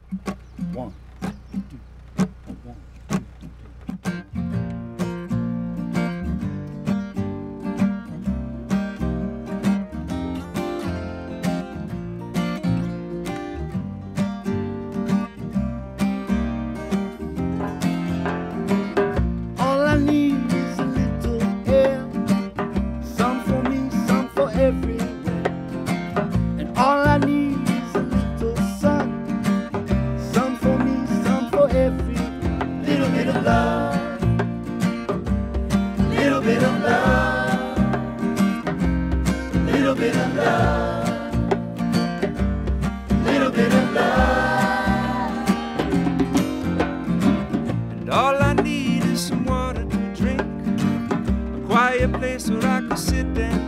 One, two, one, all I need is a little air, some for me, some for everywhere. And all I need is a little sun, some for me, some for every little bit of love, little bit of love, little bit of love, little bit of love. And all I need is some water to drink, a quiet place where I can sit and